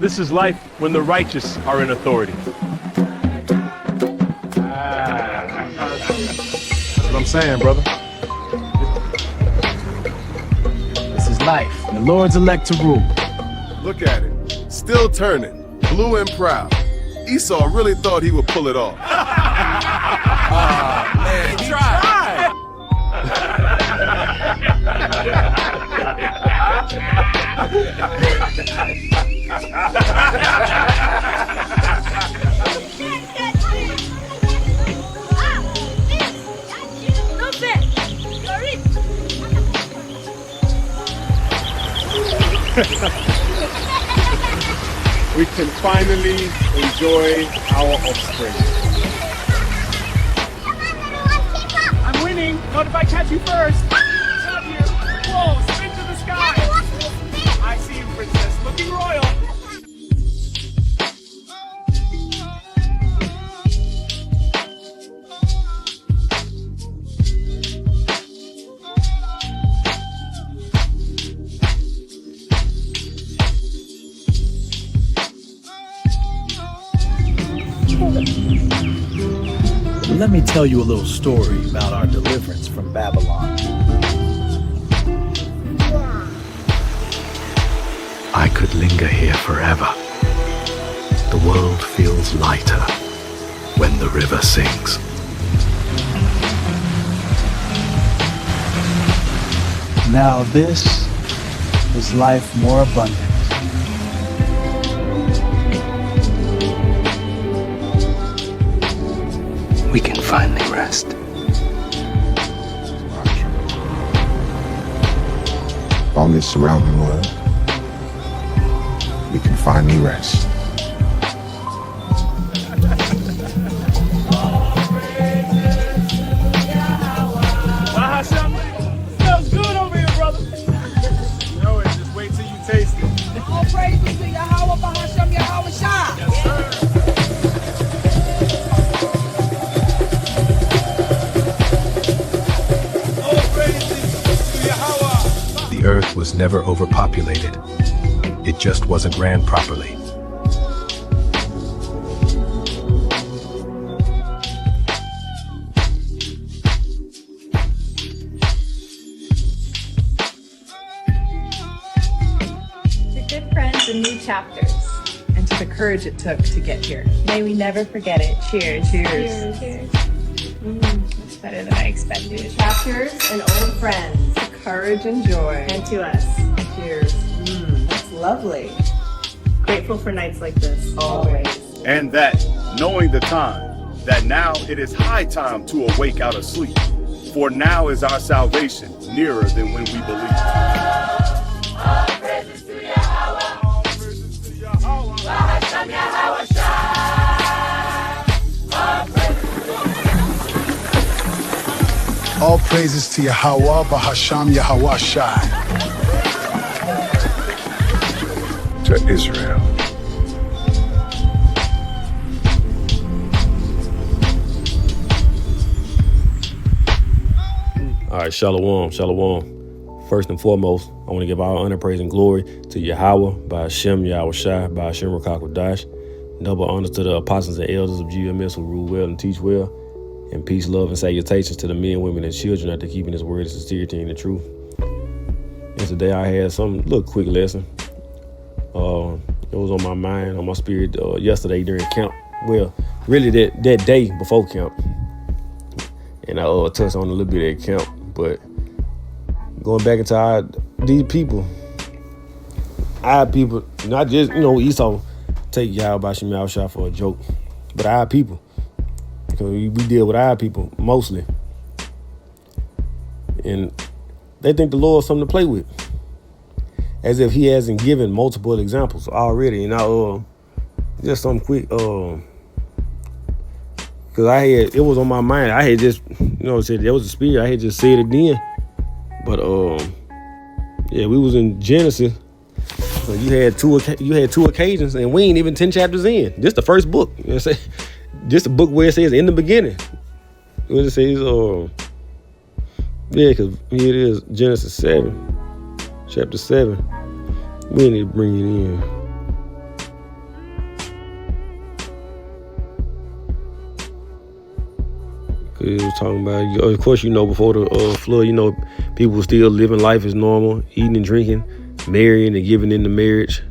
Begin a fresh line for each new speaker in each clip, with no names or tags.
This is life when the righteous are in authority.
That's what I'm saying, brother.
This is life. The Lord's elect to rule.
Look at it. Still turning. Blue and proud. Esau really thought he would pull it off.
Man, he tried.
We can finally enjoy our offspring.
I'm winning. Not if I catch you first. Love you. Whoa, spin to the sky. I see you, princess. Looking royal.
Let me tell you a little story about our deliverance from Babylon.
I could linger here forever. The world feels lighter when the river sings.
Now this is life more abundant.
We can finally rest.
On this surrounding world, we can finally rest.
Smells good over here, brother. You know it. Just wait till you taste it.
All praises to Yahweh, Bahashem, Yahweh Shah.
Yes, sir.
The earth was never overpopulated. It just wasn't ran properly.
To good friends and new chapters, and to the courage it took to get here. May we never forget it. Cheers.
Cheers.
Cheers. That's better than I expected.
Chapters and old friends.
To courage and joy.
And to us.
Cheers. That's lovely. Grateful for nights like this.
Always.
And that, knowing the time, that now it is high time to awake out of sleep. For now is our salvation nearer than when we believed.
All praises to Yahweh.
All praises to Yahweh.
Bahashem, Yahweh Shah.
All praises to Yahweh, Bahasham Yahweh Shai.
To Israel.
All right, shalom, shalom. First and foremost, I want to give all honor, praise, and glory to Yahweh, by Hashem, Yahweh Shai, by Hashem, Rakakwadash. Double honors to the apostles and elders of GMS who rule well and teach well. And peace, love, and salutations to the men, women, and children after keeping his word in sincerity and the truth. And today I had some little quick lesson. It was on my mind, on my spirit yesterday during camp. Well, really that day before camp. And I touched on a little bit at camp. But going back into these people, our people, not just, Esau take Yahweh Bashem Yahushua for a joke, but our people. Because we deal with our people mostly. And they think the Lord's something to play with. As if he hasn't given multiple examples already. And just something quick, because it was on my mind. I had just, said there was a spirit. I had just said it then. But we was in Genesis. So you had two occasions, and we ain't even 10 chapters in. This the first book. Just the book where it says in the beginning. When it says, because here it is, Genesis 7, chapter 7. We need to bring it in. It was talking about, of course, before the flood, people were still living life as normal, eating and drinking, marrying and giving into marriage.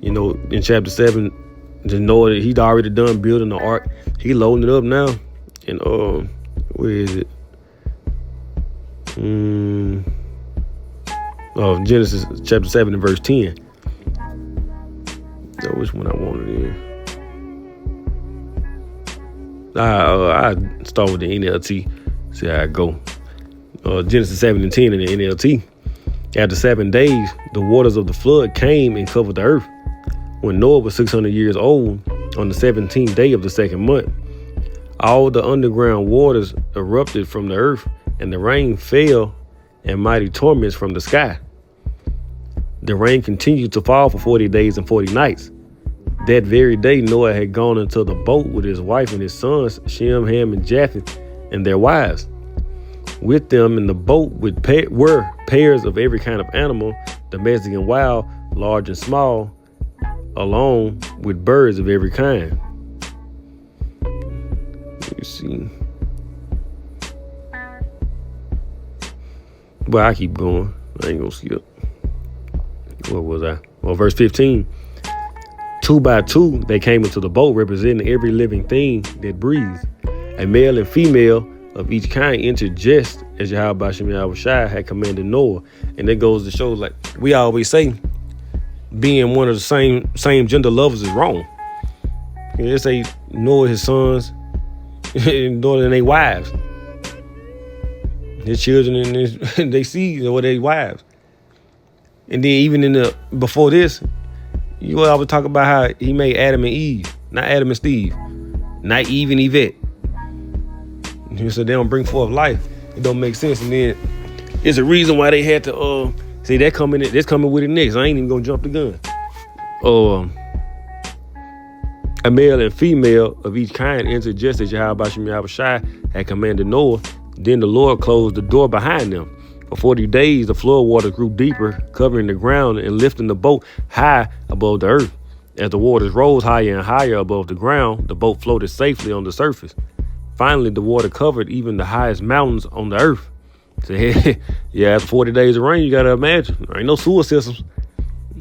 In chapter 7, the Noah, he'd already done building the ark. He loading it up now. And where is it? Genesis chapter 7 and verse 10. So which one I wanted in? I start with the NLT. See how I go. Genesis 7 and 10 in the NLT. After 7 days, the waters of the flood came and covered the earth. When Noah was 600 years old, on the 17th day of the second month, all the underground waters erupted from the earth, and the rain fell and mighty torments from the sky. The rain continued to fall for 40 days and 40 nights. That very day, Noah had gone into the boat with his wife and his sons, Shem, Ham, and Japheth, and their wives. With them in the boat were pairs of every kind of animal, domestic and wild, large and small, along with birds of every kind. Let me see. But I keep going. I ain't gonna skip. Where was I? Well, verse 15. 2 by 2, they came into the boat, representing every living thing that breathes. A male and female of each kind entered just as Yahweh Shem Yahushua had commanded Noah. And that goes to show, like we always say, being one of the same gender lovers is wrong. They say Noah, his sons, Noah and their wives, their children and they seeds or their wives. And then even before this, you always talk about how he made Adam and Eve, not Adam and Steve, not Eve and Yvette. So they don't bring forth life. It don't make sense. And then it's a reason why they had to see that coming with it next. I ain't even gonna jump the gun. A male and female of each kind entered just as Yahweh Shem Yahushua had commanded Noah. Then the Lord closed the door behind them. For 40 days, the flood water grew deeper, covering the ground and lifting the boat high above the earth. As the waters rose higher and higher above the ground, the boat floated safely on the surface. Finally, the water covered even the highest mountains on the earth. So, yeah, after 40 days of rain, you gotta imagine. There ain't no sewer systems.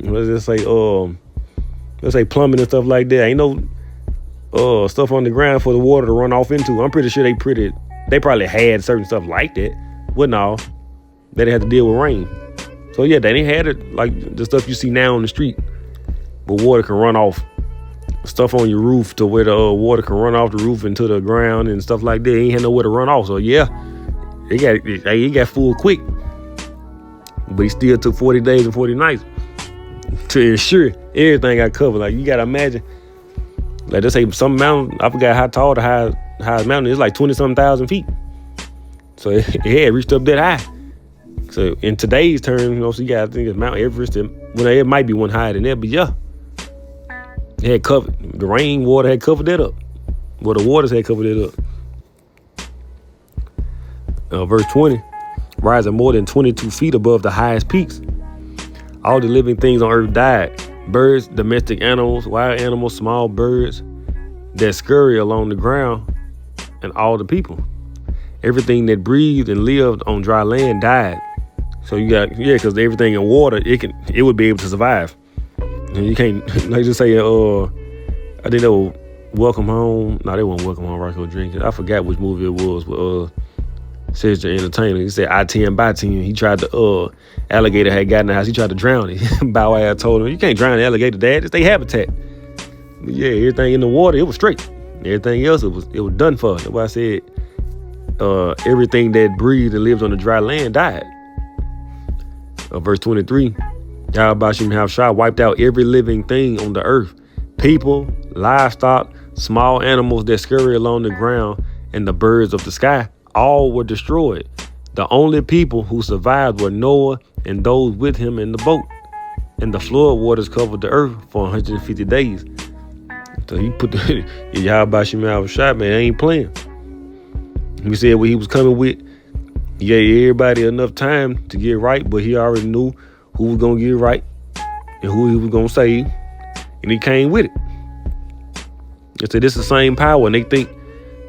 Let's say plumbing and stuff like that. Ain't no stuff on the ground for the water to run off into. I'm pretty sure they probably had certain stuff like that. But no, they didn't have to deal with rain. So yeah, they didn't have it like the stuff you see now on the street. But water can run off. Stuff on your roof to where the water can run off the roof into the ground and stuff like that. He ain't had nowhere to run off. So yeah, he got full quick. But he still took 40 days and 40 nights to ensure everything got covered. Like you gotta imagine, like let's say some mountain, I forgot how tall the highest mountain is, like 20-something thousand feet. So it had reached up that high. So in today's terms, so you got, I think it's Mount Everest. It might be one higher than that, but yeah. It had covered, the rain water had covered that up. Well, the waters had covered it up. Verse 20, rising more than 22 feet above the highest peaks. All the living things on earth died. Birds, domestic animals, wild animals, small birds that scurry along the ground, and all the people. Everything that breathed and lived on dry land died. So you got, because everything in water, it would be able to survive. And you can't, like just say, I think they were Welcome Home. No, they weren't Welcome Home, Rocco Drinking. I forgot which movie it was, but Cedric the Entertainer. He said, I 10 by 10. He tried to, alligator had gotten in the house. He tried to drown it. Bow Wow told him, you can't drown the alligator, Dad. It's their habitat. But yeah, everything in the water, it was straight. Everything else, it was done for. That's why I said, everything that breathed and lived on the dry land died. Verse 23. Yahweh Shem Yahushua wiped out every living thing on the earth. People, livestock, small animals that scurry along the ground, and the birds of the sky, all were destroyed. The only people who survived were Noah and those with him in the boat. And the flood waters covered the earth for 150 days. So he put the Yahweh Shem Yahushua, man, I ain't playing. He said what he was coming with. He gave everybody enough time to get right, but he already knew who was going to get right and who he was going to save. And he came with it. They said this is the same power. And they think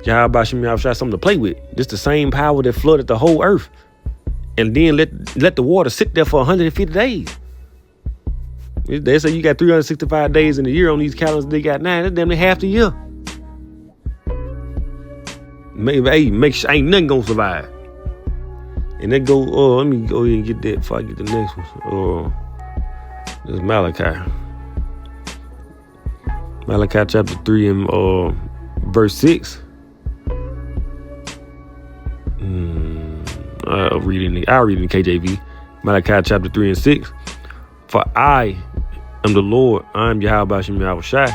Yahweh Shem Yahweh Shai something to play with. This the same power that flooded the whole earth. And then let the water sit there for 150 days. They say you got 365 days in a year on these calendars they got now. That's damn near half the year. Maybe, hey, make sure ain't nothing gonna survive. And they go, let me go ahead and get that before I get the next one. This is Malachi. Malachi chapter 3 and verse 6. I'll read it in KJV. Malachi chapter 3 and 6. For I am the Lord, I am Yahweh Shem Yahweh Shai.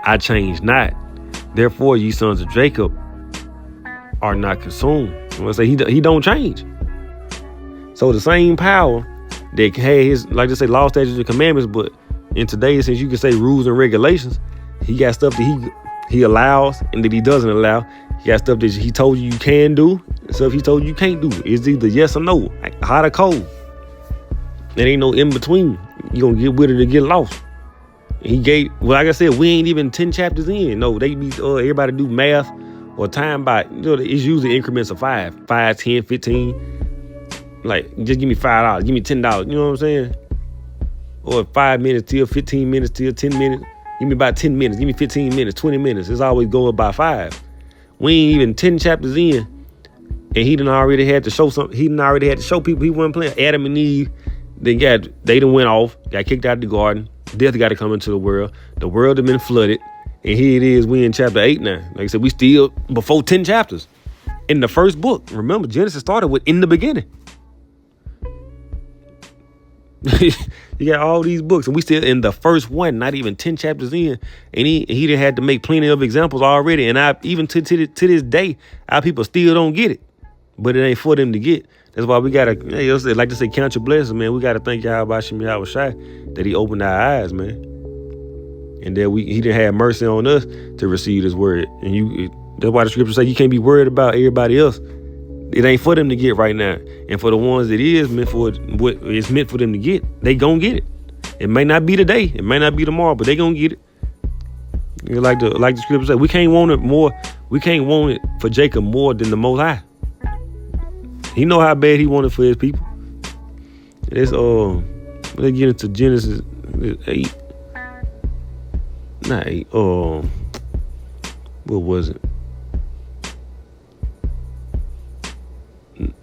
I change not. Therefore, ye sons of Jacob are not consumed. I'm gonna say he don't change. So the same power that had his, like they say, law, statutes, and commandments, but in today's sense, you can say rules and regulations. He got stuff that he allows and that he doesn't allow. He got stuff that he told you can do, and stuff he told you can't do. It's either yes or no, hot or cold. There ain't no in between. You gonna get with it or get lost. He gave, well, like I said, we ain't even 10 chapters in. No, they be everybody do math or time by, it's usually increments of 5, 10, 15. Like, just give me $5, give me $10. You know what I'm saying? Or 5 minutes till 15 minutes till 10 minutes. Give me about 10 minutes. Give me 15 minutes, 20 minutes. It's always going by 5. We ain't even 10 chapters in, and he done already had to show something. He done already had to show people he wasn't playing. Adam and Eve, they done went off, got kicked out of the garden. Death got to come into the world. The world had been flooded, and here it is. We in chapter 8 now. Like I said, we still before 10 chapters in the first book. Remember, Genesis started with in the beginning. You got all these books, and we still in the first one, not even 10 chapters in, and he done had to make plenty of examples already. And even to this day, our people still don't get it, but it ain't for them to get. That's why we gotta, like to say, count your blessings, man. We gotta thank Yahweh Shem Yahweh Shai that he opened our eyes, man, and that he didn't have mercy on us to receive his word. And that's why the scripture say you can't be worried about everybody else. It ain't for them to get right now. And for the ones that is meant for, what it's meant for them to get, they gonna get it. It may not be today, it may not be tomorrow, but they gonna get it. Like the scripture say, we can't want it more. We can't want it for Jacob more than the Most High. He know how bad he wanted for his people. Let's get into Genesis 8. Not 8. What was it?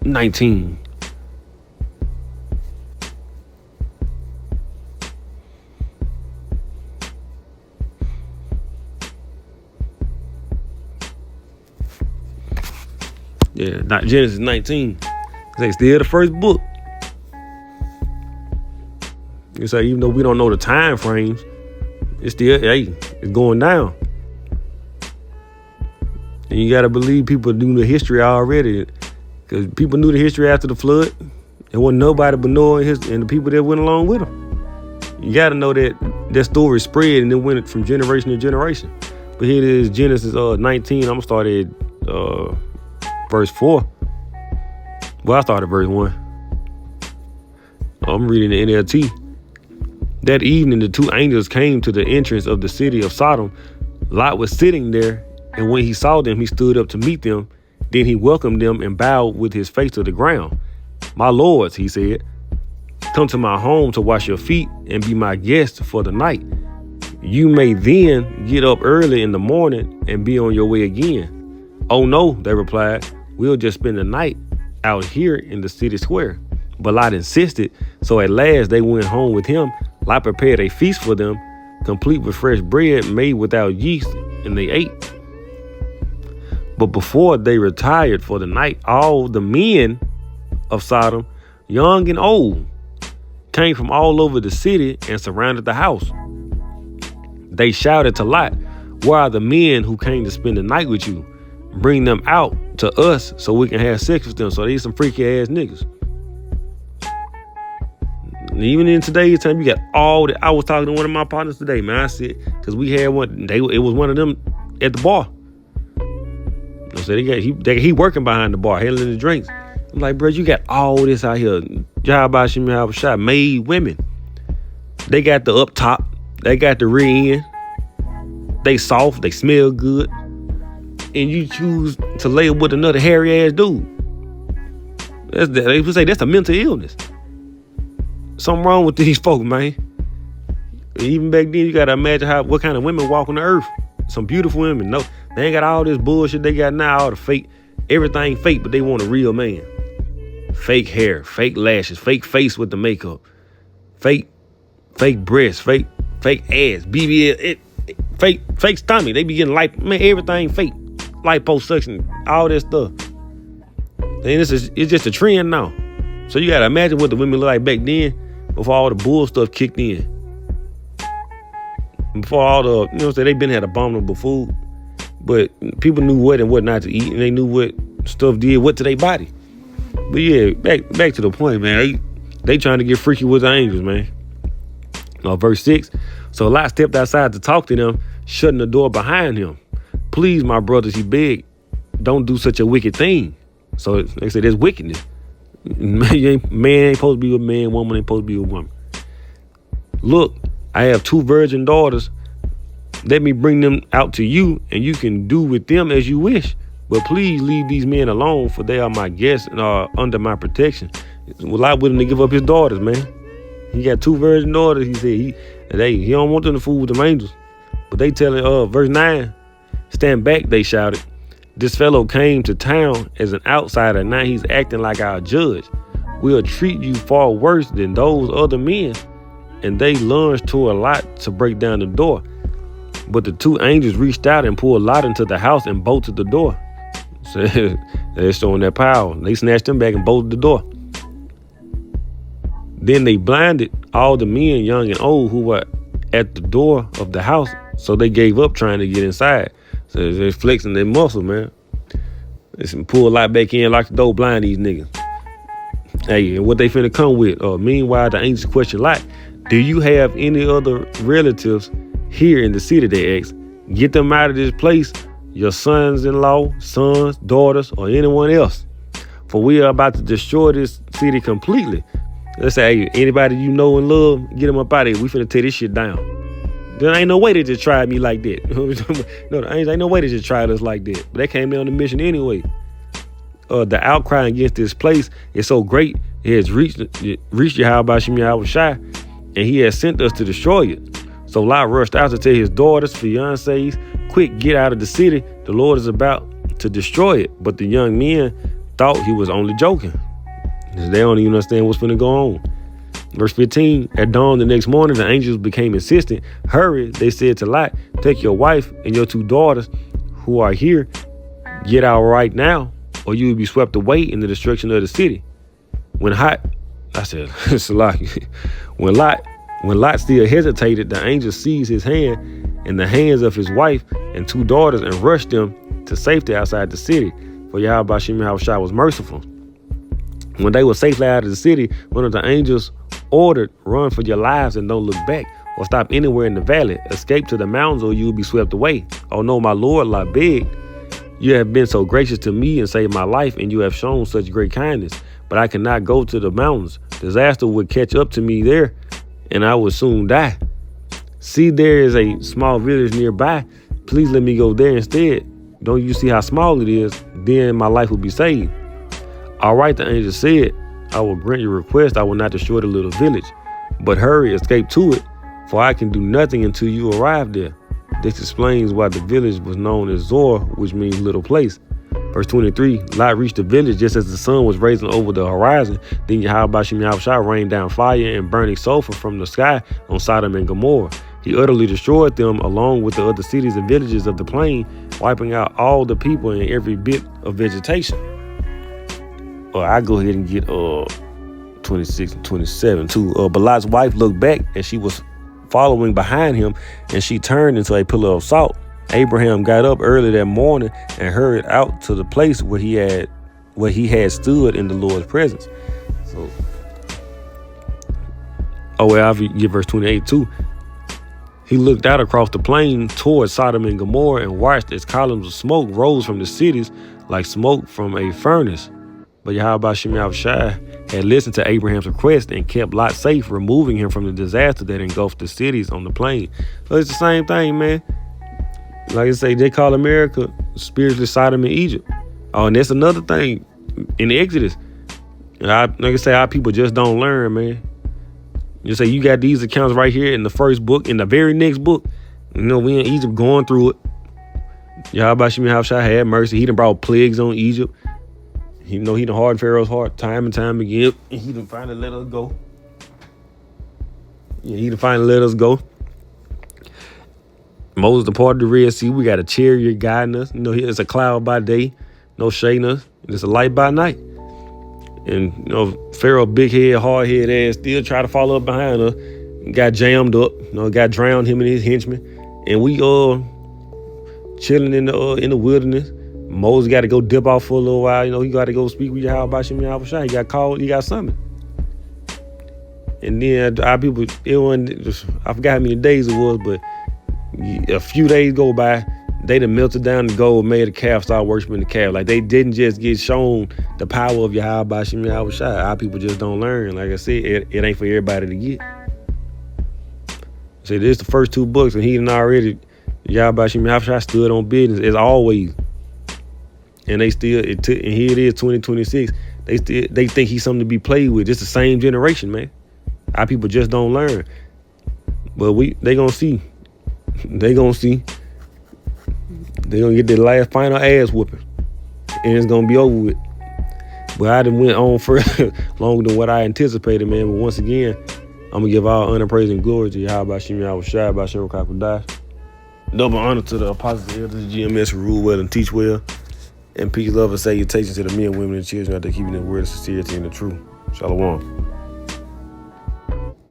19. Yeah, not Genesis 19. It's still the first book. You say, even though we don't know the time frames, it's still, it's going down. And you gotta believe people knew the history already. Because people knew the history after the flood. There wasn't nobody but Noah and the people that went along with him. You got to know that story spread and it went from generation to generation. But here it is, Genesis 19. I'm going to start at verse 4. Well, I started verse 1. I'm reading the NLT. That evening, the two angels came to the entrance of the city of Sodom. Lot was sitting there, and when he saw them, he stood up to meet them. Then he welcomed them and bowed with his face to the ground. My lords, he said, come to my home to wash your feet and be my guest for the night. You may then get up early in the morning and be on your way again. Oh no, they replied, we'll just spend the night out here in the city square. But Lot insisted, so at last they went home with him. Lot prepared a feast for them, complete with fresh bread made without yeast, and they ate. But before they retired for the night, all the men of Sodom, young and old, came from all over the city and surrounded the house. They shouted to Lot, where are the men who came to spend the night with you? Bring them out to us so we can have sex with them. So these some freaky ass niggas. And even in today's time, you got all that. I was talking to one of my partners today, man. I said, because we had one, it was one of them at the bar. So he working behind the bar, handling the drinks. I'm like, bro, you got all this out here. Yahweh Shem Yahweh Shai, made women. They got the up top. They got the rear end. They soft. They smell good. and you choose to lay with another hairy ass dude. They would say that's a mental illness. Something wrong with these folks, man. Even back then, you gotta imagine what kind of women walk on the earth. Some beautiful women. No, they ain't got all this bullshit they got now, all the fake, everything fake, but they want a real man. Fake hair, fake lashes, fake face with the makeup, fake breasts, fake ass, BBL, fake stomach. They be getting everything fake, liposuction, all this stuff. And it's just a trend now. So you gotta imagine what the women look like back then, before all the bull stuff kicked in. Before all the, you know what I'm saying, they been had abominable food, but people knew what and what not to eat, and they knew what stuff did what to their body. But yeah, back to the point, man. They trying to get freaky with the angels, man. Verse 6. So Lot stepped outside to talk to them, shutting the door behind him. Please, my brothers, he begged, don't do such a wicked thing. So they said there's wickedness. Man ain't supposed to be with man, woman ain't supposed to be with woman. Look, I have 2 virgin daughters. Let me bring them out to you, and you can do with them as you wish. But please leave these men alone, for they are my guests and are under my protection. Well, I willing to give up his daughters, man. He got 2 virgin daughters. He said he don't want them to fool with them angels. But they telling verse 9, stand back, they shouted. This fellow came to town as an outsider. Now he's acting like our judge. We'll treat you far worse than those other men. And they lunged toward Lot to break down the door. But the 2 angels reached out and pulled Lot into the house and bolted the door. So they're showing their power. They snatched him back and bolted the door. Then they blinded all the men, young and old, who were at the door of the house. So they gave up trying to get inside. So they're flexing their muscle, man. They pull Lot back in, lock the door, blind these niggas. Hey, and what they finna come with? Meanwhile, the angels question Lot, do you have any other relatives here in the city? They asked. Get them out of this place, your sons-in-law, sons, daughters, or anyone else. For we are about to destroy this city completely. Let's say, hey, anybody you know and love, get them up out of here. We finna tear this shit down. There ain't no way they just tried me like that. No, there ain't no way they just tried us like that. But they came down on the mission anyway. The outcry against this place is so great, it has reached Yahweh Shem Yahweh Shai, and he has sent us to destroy it. So Lot rushed out to tell his daughters, fiancés, quick, get out of the city. The Lord is about to destroy it. But the young men thought he was only joking. They don't even understand what's going to go on. Verse 15, at dawn the next morning, the angels became insistent. Hurry, they said to Lot, take your wife and your 2 daughters who are here. Get out right now, or you will be swept away in the destruction of the city. When Lot still hesitated, the angel seized his hand and the hands of his wife and 2 daughters and rushed them to safety outside the city. For Yahweh Shem Yahweh Shai was merciful. When they were safely out of the city, one of the angels ordered, run for your lives and don't look back, or stop anywhere in the valley. Escape to the mountains or you will be swept away. Oh no, my Lord, Lot begged. You have been so gracious to me and saved my life, and you have shown such great kindness. But I cannot go to the mountains. Disaster would catch up to me there, and I would soon die. See, there is a small village nearby. Please let me go there instead. Don't you see how small it is? Then my life will be saved. All right, the angel said, I will grant your request. I will not destroy the little village. But hurry, escape to it, for I can do nothing until you arrive there. This explains why the village was known as Zor, which means little place. Verse 23, Lot reached the village just as the sun was rising over the horizon. Then Yahweh Shem Yahweh Shai rained down fire and burning sulfur from the sky on Sodom and Gomorrah. He utterly destroyed them along with the other cities and villages of the plain, wiping out all the people and every bit of vegetation. I go ahead and get 26 and 27 too. But Lot's wife looked back and she was following behind him, and she turned into a pillar of salt. Abraham got up early that morning and hurried out to the place where he had stood in the Lord's presence. So, I'll get verse 28 too. He looked out across the plain towards Sodom and Gomorrah and watched as columns of smoke rose from the cities like smoke from a furnace. But Yahweh Shem Yahweh Shai had listened to Abraham's request and kept Lot safe, removing him from the disaster that engulfed the cities on the plain. So it's the same thing, man. Like I say, they call America spiritually Sodom and Egypt. Oh, and that's another thing in Exodus. Like I say, our people just don't learn, man. You say you got these accounts right here in the first book, in the very next book. You know, we in Egypt going through it. Yahweh Shem Yahushua had mercy. He done brought plagues on Egypt. He done hardened Pharaoh's heart time and time again. And he done finally let us go. Yeah, he done finally let us go. Moses departed the Red Sea. We got a chariot guiding us. You know, it's a cloud by day, no shading us. And it's a light by night. And, you know, Pharaoh, big head, hard head ass, still try to follow up behind us. Got jammed up, you know, got drowned, him and his henchmen. And we chilling in the wilderness. Moses got to go dip off for a little while. You know, he got to go speak with Yahweh Shem Yahushua. He got called, he got summoned. And then our people, I forgot how many days it was, but a few days go by, they done melted down the gold, made a calf, start worshiping the calf. Like, they didn't just get shown the power of Yahweh Shem Yahushua. Our people just don't learn. Like I said, it ain't for everybody to get. See, this is the first 2 books, and he done already, Yahweh Shem Yahushua stood on business as always. And they still, and here it is, 2026. They think he's something to be played with. It's the same generation, man. Our people just don't learn. But they gonna see. They gonna see. They gonna get their last final ass whooping, and it's gonna be over with. But I done went on for longer than what I anticipated, man. But once again, I'm gonna give all honor, praise, and glory to Yahweh Shem Yahushua, by Shem Rukaku. Double honor to the apostles, elders, GMS, who rule well and teach well. And peace, love, and salutations to the men, women, and children out there keeping the word of sincerity and the truth. Shalom.